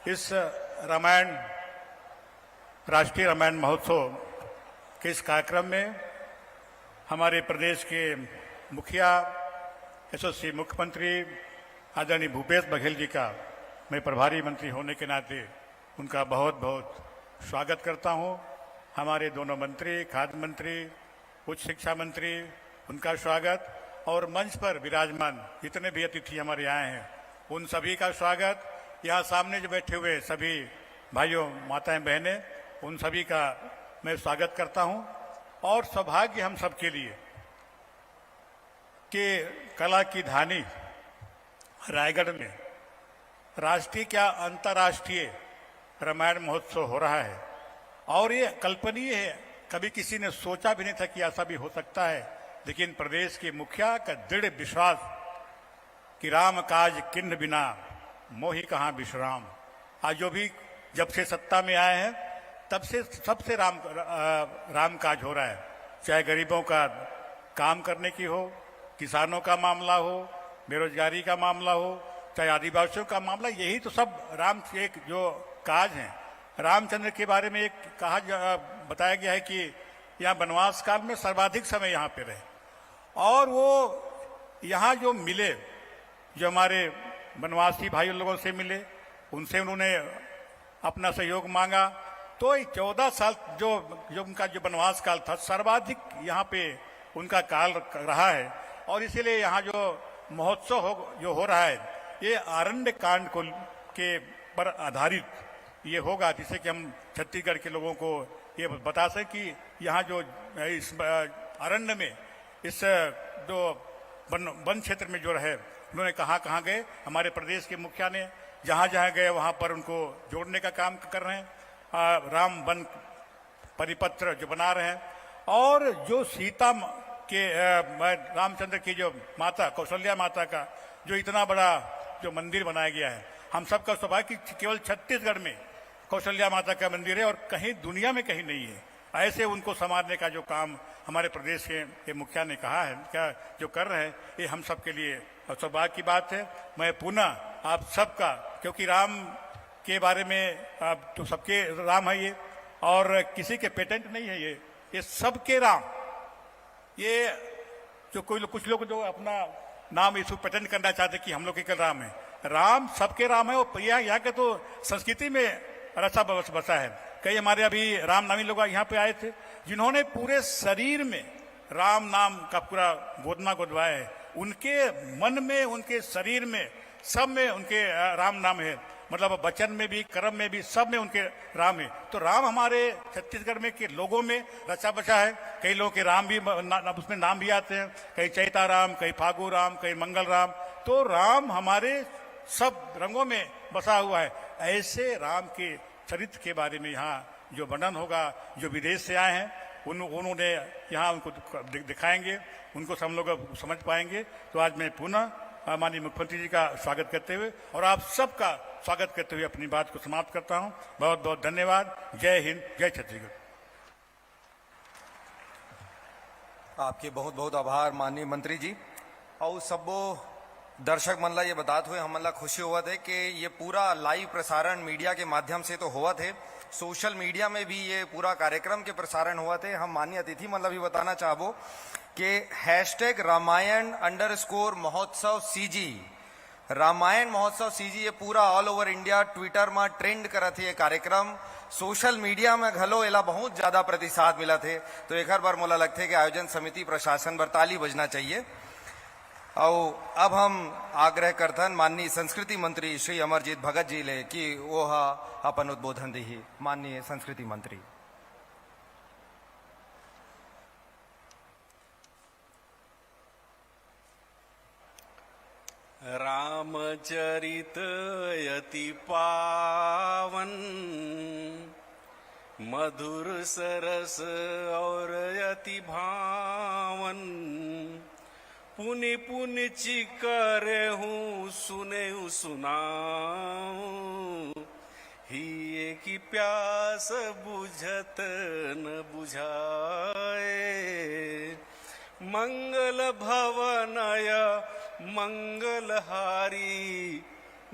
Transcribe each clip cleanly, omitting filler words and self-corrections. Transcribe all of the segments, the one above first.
इस रामायण राष्ट्रीय रामायण महोत्सव के इस कार्यक्रम में हमारे प्रदेश के मुखिया यशस्वी मुख्यमंत्री आदरणीय भूपेश बघेल जी का मैं प्रभारी मंत्री होने के नाते उनका बहुत बहुत स्वागत करता हूं। हमारे दोनों मंत्री, खाद्य मंत्री, उच्च शिक्षा मंत्री, उनका स्वागत और मंच पर विराजमान जितने भी अतिथि हमारे आए हैं उन सभी का स्वागत। यहाँ सामने जो बैठे हुए सभी भाइयों, माताएं, बहनें, उन सभी का मैं स्वागत करता हूं। और सौभाग्य हम सबके लिए कि कला की धानी रायगढ़ में राष्ट्रीय क्या अंतर्राष्ट्रीय रामायण महोत्सव हो रहा है और ये कल्पनीय है। कभी किसी ने सोचा भी नहीं था कि ऐसा भी हो सकता है, लेकिन प्रदेश के मुखिया का दृढ़ विश्वास कि राम काज किन्न बिना मोहि कहाँ विश्राम। आज जो भी जब से सत्ता में आए हैं तब से सबसे राम काज हो रहा है, चाहे गरीबों का काम करने की हो, किसानों का मामला हो, बेरोजगारी का मामला हो, चाहे आदिवासियों का मामला, यही तो सब राम के एक जो काज हैं। रामचंद्र के बारे में एक बताया गया है कि यहाँ वनवास काल में सर्वाधिक समय यहाँ पे रहे और वो यहाँ जो मिले, जो हमारे वनवासी भाई लोगों से मिले, उनसे उन्होंने अपना सहयोग मांगा। तो 14 साल जो उनका जो वनवास काल था सर्वाधिक यहाँ पे उनका काल रहा है और इसीलिए यहाँ जो महोत्सव जो हो रहा है ये आरण्य कांड को के पर आधारित ये होगा, जिससे कि हम छत्तीसगढ़ के लोगों को ये बता सकें कि यहाँ जो इस अरण्य में इस जो वन क्षेत्र में जो रहे उन्होंने कहाँ कहाँ गए। हमारे प्रदेश के मुखिया ने जहाँ जहाँ गए वहाँ पर उनको जोड़ने का काम कर रहे हैं। राम वन परिपत्र जो बना रहे हैं और जो सीता के रामचंद्र की जो माता कौशल्या माता का जो इतना बड़ा जो मंदिर बनाया गया है, हम सबका सौभाग्य कि केवल छत्तीसगढ़ में कौशल्या माता का मंदिर है और कहीं दुनिया में कहीं नहीं है। ऐसे उनको संवारने का जो काम हमारे प्रदेश के मुखिया ने कहा है, क्या जो कर रहे हैं, ये हम सबके लिए सौभाग्य की बात है। मैं पुनः आप सबका, क्योंकि राम के बारे में तो सबके राम है ये और किसी के पेटेंट नहीं है, ये सबके राम। ये जो कुछ लोग जो अपना नाम इसको पेटेंट करना चाहते कि हम लोग के राम है, राम सबके राम है। और यहाँ के तो संस्कृति में रचा बसा है। कई हमारे अभी रामनामी लोग यहाँ पे आए थे जिन्होंने पूरे शरीर में राम नाम का पूरा गोदना गोदवाया है। उनके मन में, उनके शरीर में, सब में उनके राम नाम है। मतलब वचन में भी, कर्म में भी, सब में उनके राम है। तो राम हमारे छत्तीसगढ़ में के लोगों में रचा बचा है। कई लोगों के राम भी उसमें नाम भी आते हैं, कई चैता राम, कई फागु राम, कई मंगल राम। तो राम हमारे सब रंगों में बसा हुआ है। ऐसे राम के चरित्र के बारे में यहाँ जो वर्णन होगा, जो विदेश से आए हैं उन्होंने यहाँ उनको दिखाएंगे, उनको हम लोग समझ पाएंगे। तो आज मैं पुनः माननीय मुख्यमंत्री जी का स्वागत करते हुए और आप सबका स्वागत करते हुए अपनी बात को समाप्त करता हूँ। बहुत बहुत धन्यवाद। जय हिंद, जय छत्तीसगढ़। आपके बहुत बहुत आभार माननीय मंत्री जी। और सबो दर्शक मन ला ये बताते हुए हमन ला खुशी हुआ थे कि ये पूरा लाइव प्रसारण मीडिया के माध्यम से तो हुआ थे, सोशल मीडिया में भी ये पूरा कार्यक्रम के प्रसारण हुआ थे। हम माननीय अतिथि मन ला भी बताना चाहबो कि #रामायण_महोत्सव CG, रामायण महोत्सव CG ये पूरा ऑल ओवर इंडिया ट्विटर में ट्रेंड करत थे। ये कार्यक्रम सोशल मीडिया में घलो एला बहुत ज्यादा प्रतिसाद मिला थे। तो एक बार मोला लगते कि आयोजन समिति प्रशासन पर ताली बजना चाहिए। और अब हम आग्रह करथन माननीय संस्कृति मंत्री श्री अमरजीत भगत जी ले कि वो अपन उद्बोधन दी। माननीय संस्कृति मंत्री। रामचरित अति पावन, मधुर सरस और अति भावन, पुनि पुनि चिकर हूँ सुने सुनाऊं, ही की प्यास बुझत न बुझाए। मंगल भवनय मंगलहारी,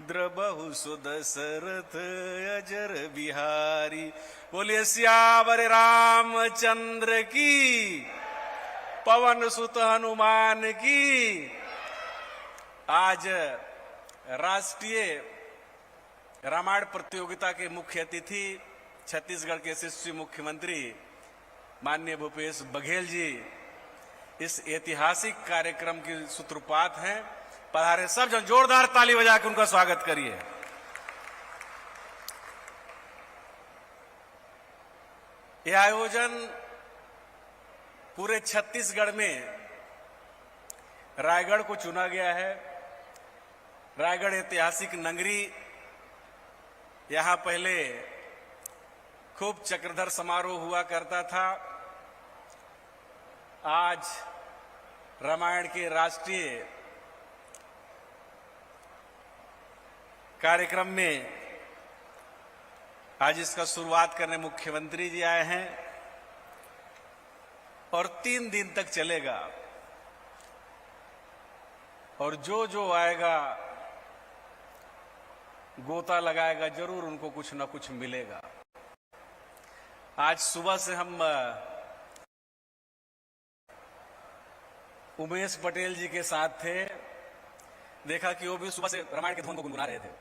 रुद्र बहु सुदशरथ अजर बिहारी। बोलिए सियावर रामचंद्र की, पवन सुत हनुमान की। आज राष्ट्रीय रामायण प्रतियोगिता के मुख्य अतिथि छत्तीसगढ़ के यशस्वी मुख्यमंत्री माननीय भूपेश बघेल जी इस ऐतिहासिक कार्यक्रम की सूत्रपात हैं। पधारे सब जन जोरदार ताली बजा के उनका स्वागत करिए। यह आयोजन पूरे छत्तीसगढ़ में रायगढ़ को चुना गया है। रायगढ़ ऐतिहासिक नगरी, यहां पहले खूब चक्रधर समारोह हुआ करता था। आज रामायण के राष्ट्रीय कार्यक्रम में आज इसका शुरुआत करने मुख्यमंत्री जी आए हैं और 3 दिन तक चलेगा। और जो आएगा गोता लगाएगा, जरूर उनको कुछ ना कुछ मिलेगा। आज सुबह से हम उमेश पटेल जी के साथ थे, देखा कि वो भी सुबह से रामायण के धुन को गुनगुना रहे थे।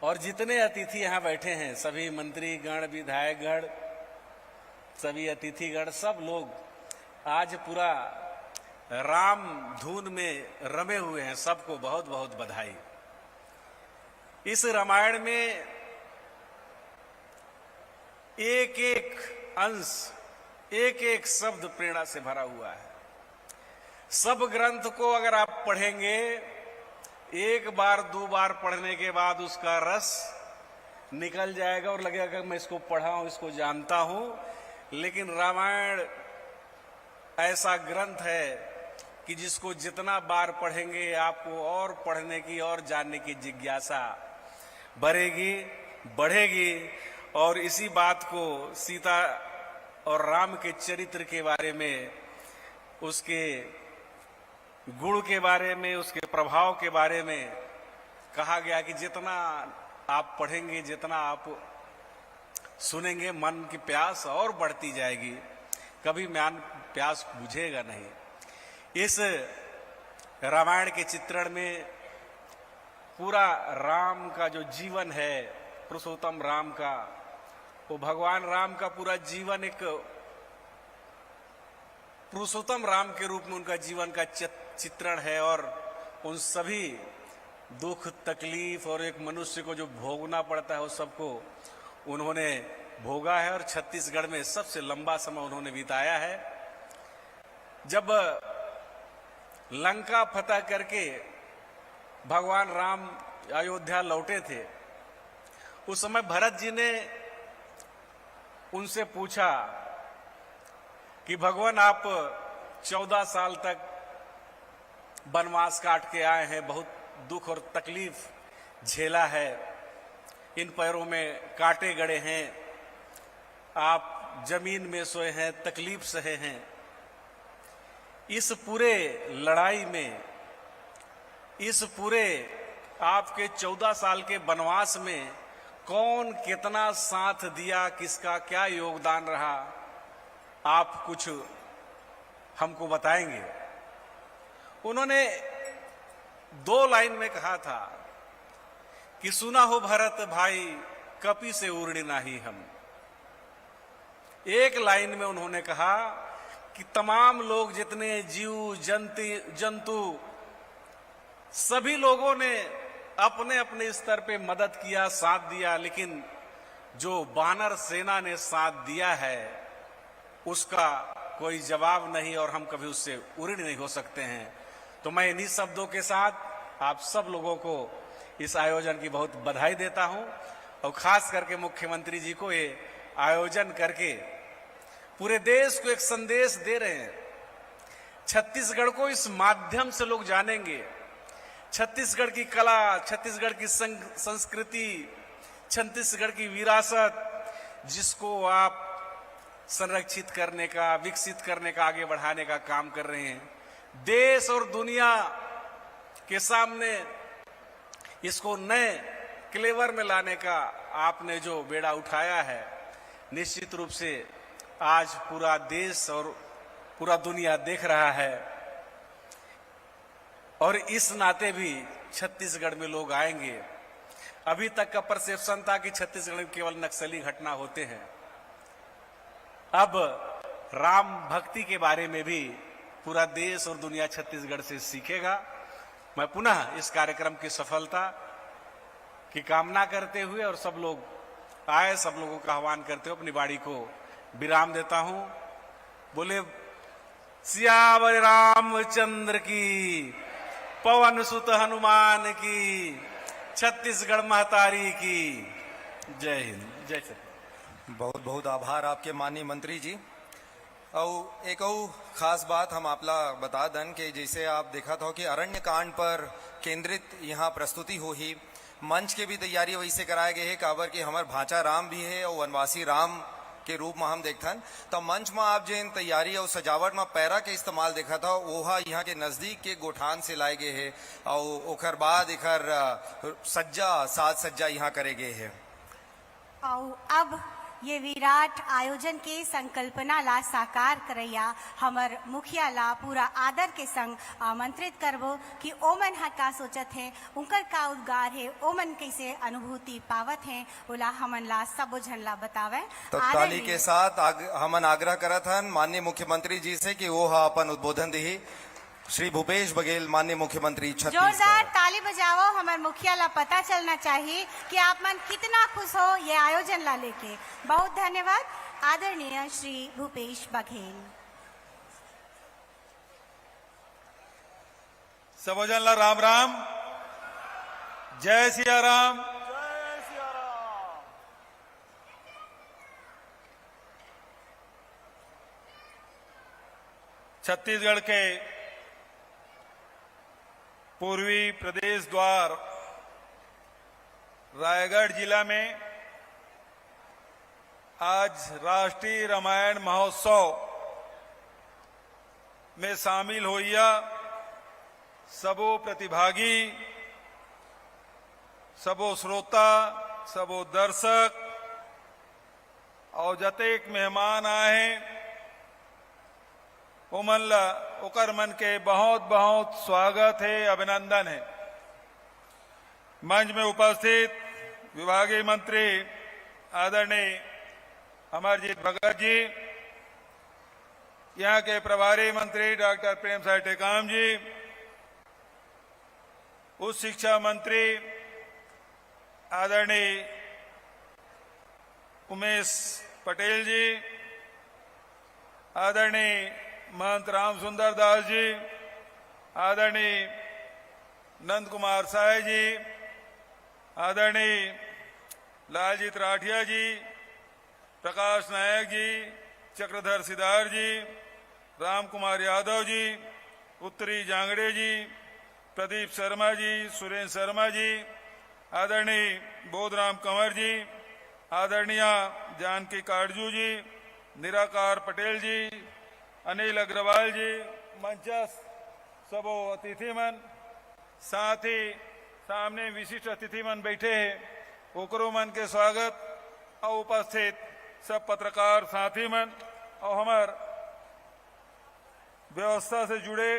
और जितने अतिथि यहां बैठे हैं, सभी मंत्रीगण, विधायकगण, सभी अतिथिगण, सब लोग आज पूरा राम धुन में रमे हुए हैं। सबको बहुत बहुत बधाई। इस रामायण में एक एक अंश, एक एक शब्द प्रेरणा से भरा हुआ है। सब ग्रंथ को अगर आप पढ़ेंगे, एक बार 2 बार पढ़ने के बाद उसका रस निकल जाएगा और लगेगा कि मैं इसको पढ़ा हूं, इसको जानता हूं। लेकिन रामायण ऐसा ग्रंथ है कि जिसको जितना बार पढ़ेंगे आपको और पढ़ने की और जानने की जिज्ञासा बढ़ेगी, बढ़ेगी। और इसी बात को सीता और राम के चरित्र के बारे में, उसके गुण के बारे में, उसके प्रभाव के बारे में कहा गया कि जितना आप पढ़ेंगे, जितना आप सुनेंगे, मन की प्यास और बढ़ती जाएगी, कभी ज्ञान प्यास बुझेगा नहीं। इस रामायण के चित्रण में पूरा राम का जो जीवन है, पुरुषोत्तम राम का, वो भगवान राम का पूरा जीवन एक पुरुषोत्तम राम के रूप में उनका जीवन का चित्रण है। और उन सभी दुख, तकलीफ और एक मनुष्य को जो भोगना पड़ता है, उस सबको उन्होंने भोगा है। और छत्तीसगढ़ में सबसे लंबा समय उन्होंने बिताया है। जब लंका फतह करके भगवान राम अयोध्या लौटे थे, उस समय भरत जी ने उनसे पूछा कि भगवान, आप 14 साल तक वनवास काट के आए हैं, बहुत दुख और तकलीफ झेला है, इन पैरों में कांटे गड़े हैं, आप जमीन में सोए हैं, तकलीफ सहे हैं। इस पूरे लड़ाई में, इस पूरे आपके 14 साल के वनवास में कौन कितना साथ दिया, किसका क्या योगदान रहा, आप कुछ हमको बताएंगे? उन्होंने 2 लाइन में कहा था कि सुना हो भरत भाई, कपि से उर्णी नाही हम। एक लाइन में उन्होंने कहा कि तमाम लोग, जितने जीव जंतु, सभी लोगों ने अपने अपने स्तर पे मदद किया, साथ दिया, लेकिन जो वानर सेना ने साथ दिया है उसका कोई जवाब नहीं और हम कभी उससे उऋण नहीं हो सकते हैं। तो मैं इन्हीं शब्दों के साथ आप सब लोगों को इस आयोजन की बहुत बधाई देता हूं और खास करके मुख्यमंत्री जी को ये आयोजन करके पूरे देश को एक संदेश दे रहे हैं। छत्तीसगढ़ को इस माध्यम से लोग जानेंगे, छत्तीसगढ़ की कला, छत्तीसगढ़ की संस्कृति, छत्तीसगढ़ की विरासत, जिसको आप संरक्षित करने का, विकसित करने का, आगे बढ़ाने का काम कर रहे हैं। देश और दुनिया के सामने इसको नए क्लेवर में लाने का आपने जो बेड़ा उठाया है, निश्चित रूप से आज पूरा देश और पूरा दुनिया देख रहा है। और इस नाते भी छत्तीसगढ़ में लोग आएंगे। अभी तक का परसेप्शन था कि छत्तीसगढ़ में केवल नक्सली घटना होते हैं। अब राम भक्ति के बारे में भी पूरा देश और दुनिया छत्तीसगढ़ से सीखेगा। मैं पुनः इस कार्यक्रम की सफलता की कामना करते हुए और सब लोग आए, सब लोगों का आह्वान करते हुए अपनी वाणी को विराम देता हूं। बोले सियावर रामचंद्र की, पवन सुत हनुमान की, छत्तीसगढ़ महतारी की। जय हिंद, जय छत्तीसगढ़। बहुत बहुत आभार आपके माननीय मंत्री जी। और एक और खास बात हम आपला बता दन कि जैसे आप देखा था कि अरण्य कांड पर केंद्रित यहाँ प्रस्तुति हो ही, मंच के भी तैयारी वैसे कराए गए है काबर कि हमार भांचा राम भी है और वनवासी राम के रूप में हम देखथन। तो मंच में आप जिन तैयारी और सजावट में पैरा के इस्तेमाल देखा था वह यहाँ के नजदीक के गोठान से लाए गए है और ओकर बाद एकर सज्जा साज सज्जा यहाँ करे गए है। और अब ये विराट आयोजन के संकल्पना ला साकार करैया हमर मुखिया ला पूरा आदर के संग आमंत्रित करबो कि ओमन हा का सोचत है, उनकर का उद्गार है, ओमन कैसे अनुभूति पावत है, ओला हमन ला सबो झन ला बतावे। तो ताली के साथ हमन आग्रह करत हन माननीय मुख्यमंत्री जी से कि वो अपन उद्बोधन दी। श्री भूपेश बघेल माननीय मुख्यमंत्री छत्तीसगढ़। जोरदार ताली बजाओ, हमारे मुखिया ला पता चलना चाहिए कि आप मन कितना खुश हो ये आयोजन ला लेके। बहुत धन्यवाद आदरणीय श्री भूपेश बघेल। सबोजन ला राम राम, जय सिया राम। छत्तीसगढ़ के पूर्वी प्रदेश द्वार रायगढ़ जिला में आज राष्ट्रीय रामायण महोत्सव में शामिल होइया सबो प्रतिभागी, सबो श्रोता, सबो दर्शक और जतेक मेहमान आए हैं ओमन ला ओकर मन के बहुत बहुत स्वागत है, अभिनंदन है। मंच में उपस्थित विभागीय मंत्री आदरणीय अमरजीत भगत जी, यहाँ के प्रभारी मंत्री डॉक्टर प्रेम साय टेकाम जी, उच्च शिक्षा मंत्री आदरणीय उमेश पटेल जी, आदरणीय महंत राम सुंदर दास जी, आदरणीय नंद कुमार साय जी, आदरणीय लालजीत राठिया जी, प्रकाश नायक जी, चक्रधर सिदार जी, राम कुमार यादव जी, उत्तरी जांगड़े जी, प्रदीप शर्मा जी, सुरेंद्र शर्मा जी, आदरणीय बोधराम कंवर जी, आदरणीय जानकी काटजू जी, निराकार पटेल जी, अनिल अग्रवाल जी, मंचस्थ सबो अतिथिमन, साथ ही सामने विशिष्ट अतिथिमन बैठे हैं ओकरो मन के स्वागत और उपस्थित सब पत्रकार साथी मन और हमार व्यवस्था से जुड़े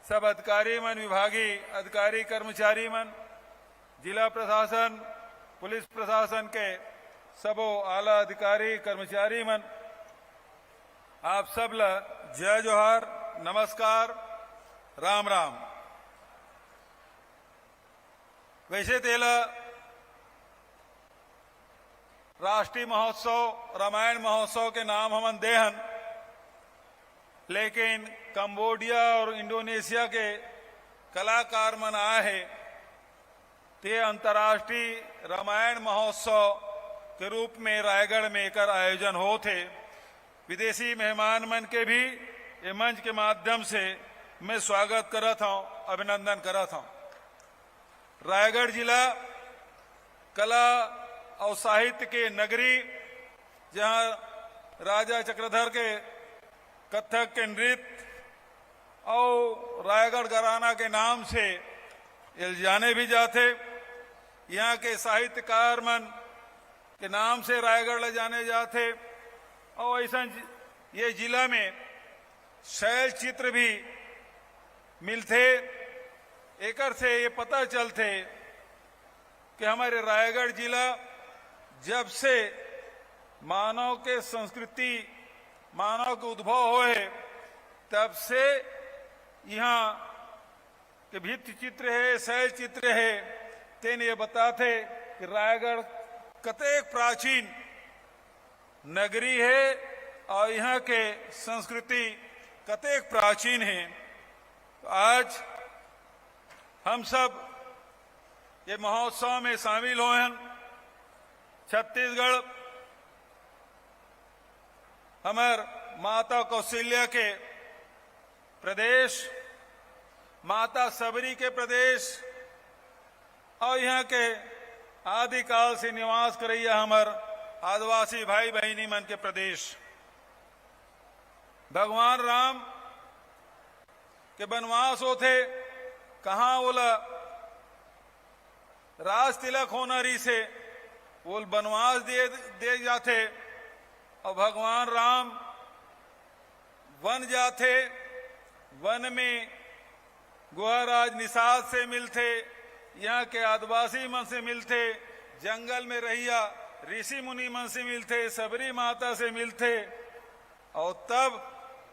सब अधिकारी मन, विभागीय अधिकारी कर्मचारी मन, जिला प्रशासन, पुलिस प्रशासन के सबो आला अधिकारी कर्मचारी मन, आप सब ला जय जोहार, नमस्कार, राम राम। वैसे तेला राष्ट्रीय महोत्सव रामायण महोत्सव के नाम हमन देहन, लेकिन कंबोडिया और इंडोनेशिया के कलाकार मन आए हैं ते अंतर्राष्ट्रीय रामायण महोत्सव के रूप में रायगढ़ में एकर आयोजन होते। विदेशी मेहमान मन के भी ये मंच के माध्यम से मैं स्वागत करत हूं, अभिनंदन करत हूं। रायगढ़ जिला कला और साहित्य के नगरी, जहां राजा चक्रधर के कथक के नृत्य और रायगढ़ घराना के नाम से जाने भी जाते। यहाँ के साहित्यकार मन के नाम से रायगढ़ ले जाने जाते। और ऐसा ये जिला में शैल चित्र भी मिलते। एकर से ये पता चलते कि हमारे रायगढ़ जिला जब से मानव के संस्कृति, मानव के उद्भव होए, तब से यहाँ के भित्ति चित्र है, शैल चित्र है, तेन ये बताते कि रायगढ़ कतेक प्राचीन नगरी है और यहाँ के संस्कृति कतेक प्राचीन है। तो आज हम सब ये महोत्सव में शामिल हुए हैं। छत्तीसगढ़ हमार माता कौशल्या के प्रदेश, माता सबरी के प्रदेश और यहाँ के आदिकाल से निवास करैया हमार आदिवासी भाई बहनी मन के प्रदेश। भगवान राम के वनवास होते, कहाँ बोला राज तिलक होनारी से वो वनवास दे जाते और भगवान राम वन जाते। वन में गुहाराज निषाद से मिलते, यहाँ के आदिवासी मन से मिलते, जंगल में रहिया ऋषि मुनि मन से मिलते, सबरी माता से मिलते। और तब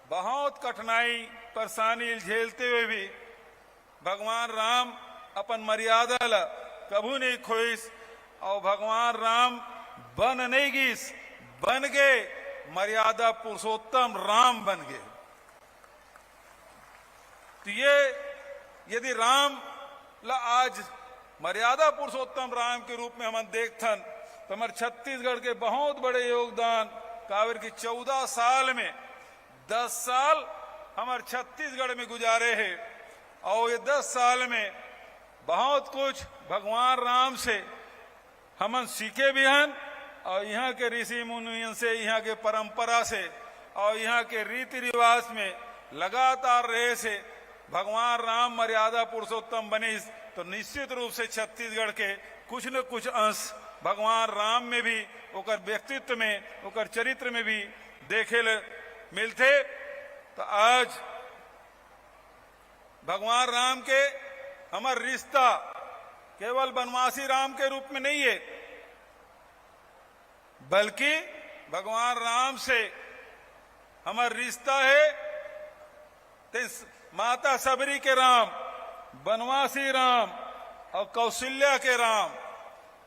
बहुत कठिनाई परेशानी झेलते हुए भी भगवान राम अपन मर्यादा ला कभू नहीं खोइस और भगवान राम बन नहीं गिस, बन गए मर्यादा पुरुषोत्तम राम बन गए। तो ये यदि राम ला आज मर्यादा पुरुषोत्तम राम के रूप में हम देखथन तो हमारे छत्तीसगढ़ के बहुत बड़े योगदान कावर की 14 साल में 10 साल हमारे छत्तीसगढ़ में गुजारे हैं। और ये 10 साल में बहुत कुछ भगवान राम से हम सीखे भी हैं और यहाँ के ऋषि मुनियों से, यहाँ के परंपरा से और यहाँ के रीति रिवाज में लगातार रहे से भगवान राम मर्यादा पुरुषोत्तम बने। तो निश्चित रूप से छत्तीसगढ़ के कुछ न कुछ अंश भगवान राम में भी, ओकर व्यक्तित्व में, ओकर चरित्र में भी देखे मिलते। तो आज भगवान राम के हमार रिश्ता केवल वनवासी राम के रूप में नहीं है, बल्कि भगवान राम से हमारा रिश्ता है माता सबरी के राम, वनवासी राम और कौशल्या के राम।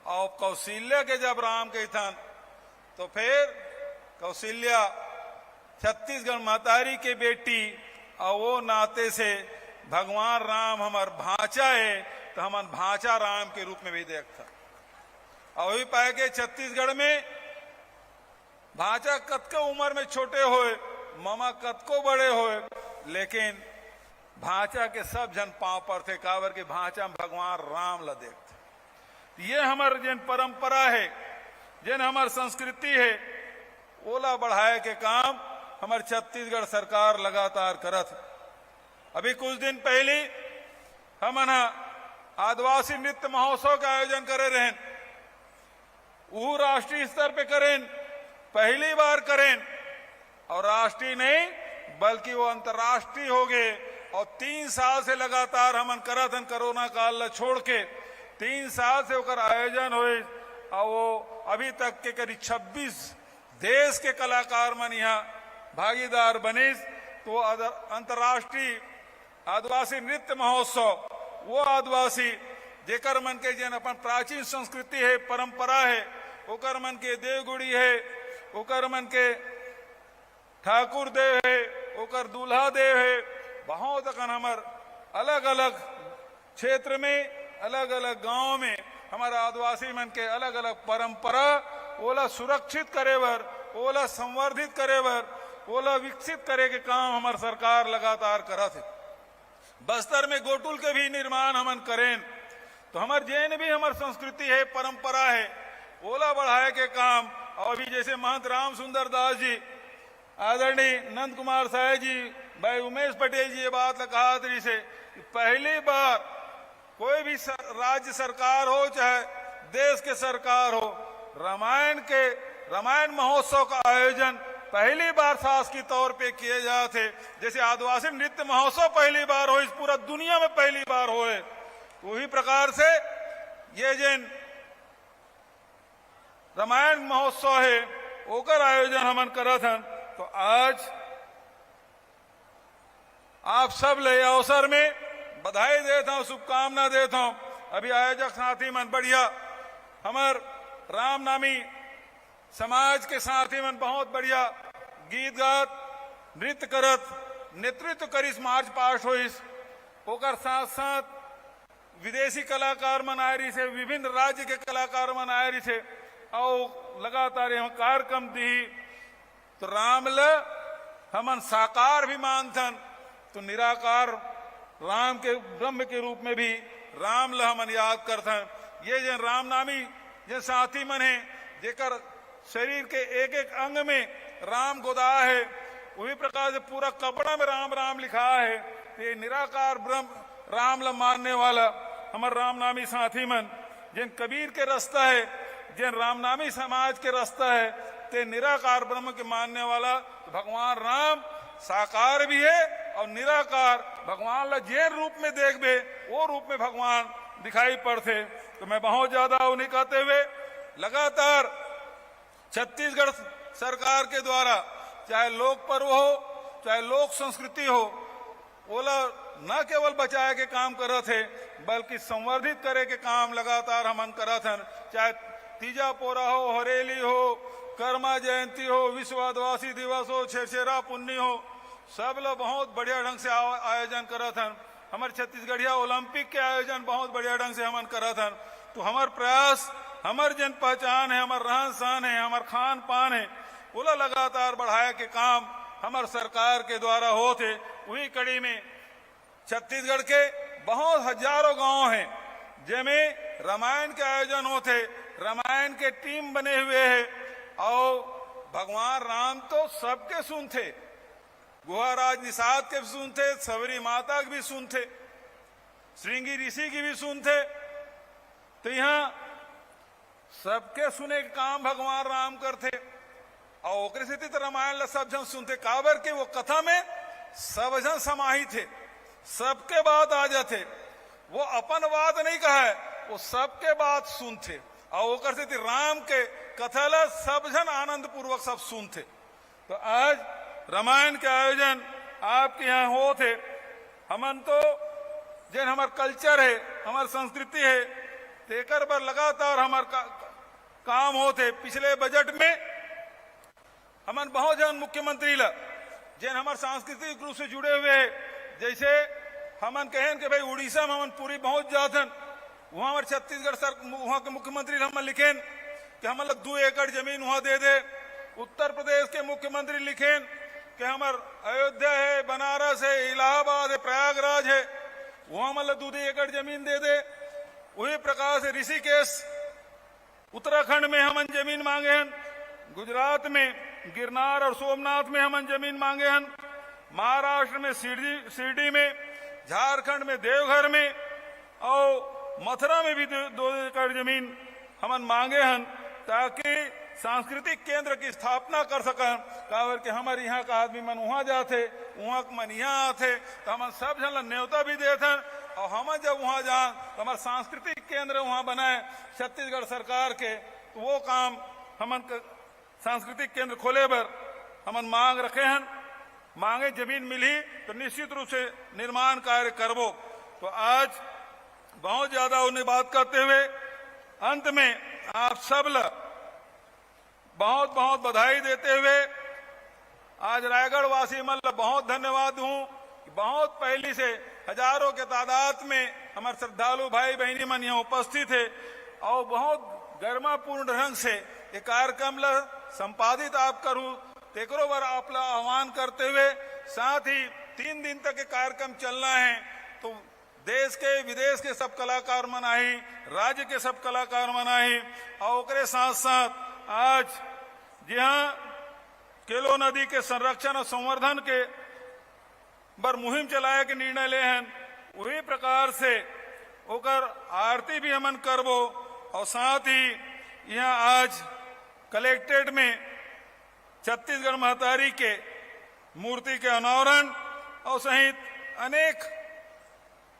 और कौशल्या के जब राम के थन तो फिर कौशल्या छत्तीसगढ़ महतारी के बेटी और वो नाते से भगवान राम हमार भांचा है तो हमार भांचा राम के रूप में भी देखता। और वही पाए के छत्तीसगढ़ में भांचा कतको उम्र में छोटे होए, मामा कतको बड़े होए, लेकिन भांचा के सब जन पांव पर थे कावर के भांचा में भगवान राम ला देखते। ये हमार जन परंपरा है, जन हमार संस्कृति है, ओला बढ़ाए के काम हमार छत्तीसगढ़ सरकार लगातार करत। अभी कुछ दिन पहले हम आदिवासी नृत्य महोत्सव का आयोजन करे रहे, वो राष्ट्रीय स्तर पे करें, पहली बार करें। और राष्ट्रीय नहीं बल्कि वो अंतर्राष्ट्रीय हो गए। और 3 साल से लगातार हमन करत हन, कोरोना काल ला छोड़ के 3 साल से ओकर आयोजन हुए। और वो अभी तक के करीब 26 देश के कलाकार मन यहाँ भागीदार बने। तो अंतर्राष्ट्रीय आदिवासी नृत्य महोत्सव वो आदिवासी जेकर मन के जन अपन प्राचीन संस्कृति है, परंपरा है, ओकर मन के देवगुड़ी है, ओकर मन के ठाकुर देव है, ओकर दूल्हा देव है। बहुत अकन हमार अलग अलग क्षेत्र में, अलग अलग गांव में हमारा आदिवासी मन के अलग अलग परंपरा ओला सुरक्षित करे बर, ओला संवर्धित करे बर, ओला विकसित करे के काम हमार सरकार लगातार करत है। बस्तर में गोटुल के भी निर्माण हमन करें। तो हमार जैन भी हमार संस्कृति है, परंपरा है, ओला बढ़ाए के काम। और अभी जैसे महंत राम सुंदर दास जी, आदरणीय नंद कुमार साय जी, भाई उमेश पटेल जी ये बात कहा थी से पहली बार कोई भी राज्य सरकार हो चाहे देश के सरकार हो, रामायण महोत्सव का आयोजन पहली बार शासकीय तौर पे किए जाए थे। जैसे आदिवासी नृत्य महोत्सव पहली बार हो, इस पूरा दुनिया में पहली बार हो, वही प्रकार से ये जिन रामायण महोत्सव है ओकर आयोजन हमन करत हन। तो आज आप सब ले अवसर में बधाई देता हूं, शुभकामना देता हूं। अभी आयोजक साथी मन बढ़िया, हमार रामनामी समाज के साथी मन बहुत बढ़िया गीत गात नृत्य करत नेतृत्व करिस, मार्च पास्ट होइस। ओकर साथ साथ विदेशी कलाकार मन आए रही से, विभिन्न राज्य के कलाकार मन आए रही से और लगातार हम कार्यक्रम दी। तो रामल हमन साकार भी मानथन, तो निराकार राम के ब्रह्म के रूप में भी रामल हमन याद करथन। ये जन रामनामी जन साथी मन है जेकर शरीर के एक एक अंग में राम गोदा है, वही प्रकार से पूरा कपड़ा में राम राम लिखा है। ये निराकार ब्रह्म रामल मानने वाला हमार रामनामी साथी मन जिन कबीर के रास्ता है, जिन रामनामी समाज के रास्ता है, ते निराकार ब्रह्म के मानने वाला तो भगवान राम साकार भी है और निराकार। भगवान ला जे रूप में देखबे वो रूप में भगवान दिखाई पड़ते। तो मैं बहुत ज्यादा उन्हें कहते हुए लगातार छत्तीसगढ़ सरकार के द्वारा चाहे लोक पर्व हो चाहे लोक संस्कृति हो, ओला न केवल बचाए के काम करत है बल्कि संवर्धित करे के काम लगातार हमन करत हन। चाहे तीजा पोरा हो, हरेली हो, कर्मा जयंती हो, विश्व आदिवासी दिवस हो, छेरछेरा पुन्नी हो, सब लोग बहुत बढ़िया ढंग से आयोजन करत हन। हमारे छत्तीसगढ़िया ओलंपिक के आयोजन बहुत बढ़िया ढंग से हमन करत हन। तो हमार प्रयास, हमार जन पहचान है, हमार रहन सहन है, हमार खान पान है, ओला लगातार बढ़ाए के काम हमार सरकार के द्वारा होते। वही कड़ी में छत्तीसगढ़ के बहुत हजारों गांव हैं जिनमें रामायण के आयोजन होते, रामायण के टीम बने हुए हैं और भगवान राम तो सबके सुनते, गुहाराज निषाद के भी सुनते, सबरी माता के भी सुनते, श्रृंगी ऋषि की भी सुनते। तो यहाँ सबके सुने के काम भगवान राम करते और ओकरे से तो रामायण ला सब जन सुनते। काबर के वो कथा में सब जन समाहित थे, सबके बात आ जाते, वो अपन बात नहीं कहा, वो सबके बात सुनते और ओकर से राम के कथा ला सब जन आनंद पूर्वक सब सुनते। तो आज रामायण के आयोजन आपके यहाँ हो थे। हमन तो जन हमार कल्चर है, हमार संस्कृति है, तेकर पर लगातार हमार काम होते। पिछले बजट में हमन बहुत जन मुख्यमंत्री ला जन हमार सांस्कृतिक रूप से जुड़े हुए है। जैसे हमन कहें कि भाई उड़ीसा में हमन पूरी बहुत जातन, वहां हमारे छत्तीसगढ़ वहां के मुख्यमंत्री हमन लिखें कि हमन लोग 2 एकड़ जमीन वहां दे दे। उत्तर प्रदेश के मुख्यमंत्री लिखें कि हमार अयोध्या है, बनारस है, इलाहाबाद है, प्रयागराज है, वहां हमन लोग 2 एकड़ जमीन दे दे। वही प्रकार से ऋषिकेश उत्तराखंड में हमन जमीन मांगे हैं, गुजरात में गिरनार और सोमनाथ में हमन जमीन मांगे हैं, महाराष्ट्र में शिरडी में, झारखंड में देवघर में और मथुरा में भी 2 एकड़ जमीन हमन मांगे हैं ताकि सांस्कृतिक केंद्र की स्थापना कर सकें। काबर के हमारे यहाँ का आदमी मन वहां जाते, वहां मन यहाँ आते, तो हम सब जन न्योता भी देते और हम जब वहां जाए तो हमारा सांस्कृतिक केंद्र वहां बनाए छत्तीसगढ़ सरकार के। तो वो काम हमन सांस्कृतिक केंद्र खोले बर हमन मांग रखे हैं। मांगे जमीन मिली तो निश्चित रूप से निर्माण कार्य करबो। तो आज बहुत ज्यादा उन्हें बात करते हुए अंत में आप सब ला बहुत बहुत बधाई देते हुए आज रायगढ़ वासी मन ला बहुत धन्यवाद दूं। बहुत पहले से हजारों के तादाद में हमारे श्रद्धालु भाई बहनी मन यहाँ उपस्थित है और बहुत गर्मापूर्ण ढंग से ये कार्यक्रम ला संपादित आप करूं तेकरो बार आप ला आह्वान करते हुए, साथ ही 3 दिन तक ये कार्यक्रम चलना है। तो देश के विदेश के सब कलाकार मन आई, राज्य के सब कलाकार मन आई और ओकरे साथ साथ आज जहां केलो नदी के संरक्षण और संवर्धन के बर मुहिम चलाए के निर्णय ले हैं, वही प्रकार से ओकर आरती भी हमन करबो और साथ ही यहाँ आज कलेक्ट्रेट में छत्तीसगढ़ महतारी के मूर्ति के अनावरण और सहित अनेक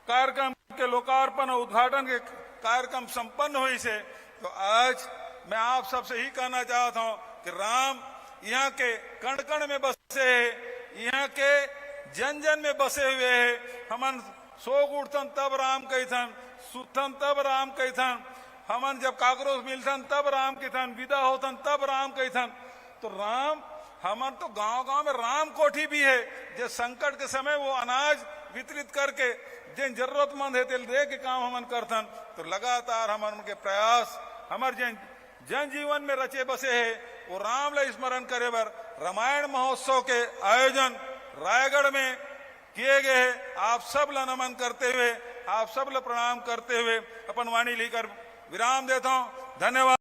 कार्यक्रम के लोकार्पण और उद्घाटन के कार्यक्रम संपन्न हुई से। तो आज मैं आप सबसे ही कहना चाहता हूं कि राम यहाँ के कण कण में बसे है, यहाँ के जन जन में बसे हुए है। हमन सोग उठथन तब राम कहीथन, सुतन तब राम कहीथन, हमन जब काकरोच मिलथन तब राम कहीथन, विदा होथन तब राम कहीथन। तो राम हमन तो गांव गांव में राम कोठी भी है, जो संकट के समय वो अनाज वितरित करके जिन जरूरतमंद है तेल दे के काम हमन करथन। तो लगातार हमन उनके प्रयास हमार जन जीवन में रचे बसे है। वो राम ला स्मरण करे बर रामायण महोत्सव के आयोजन रायगढ़ में किए गए हैं। आप सब ला नमन करते हुए, आप सब ला प्रणाम करते हुए अपन वाणी लेकर विराम देता हूं। धन्यवाद।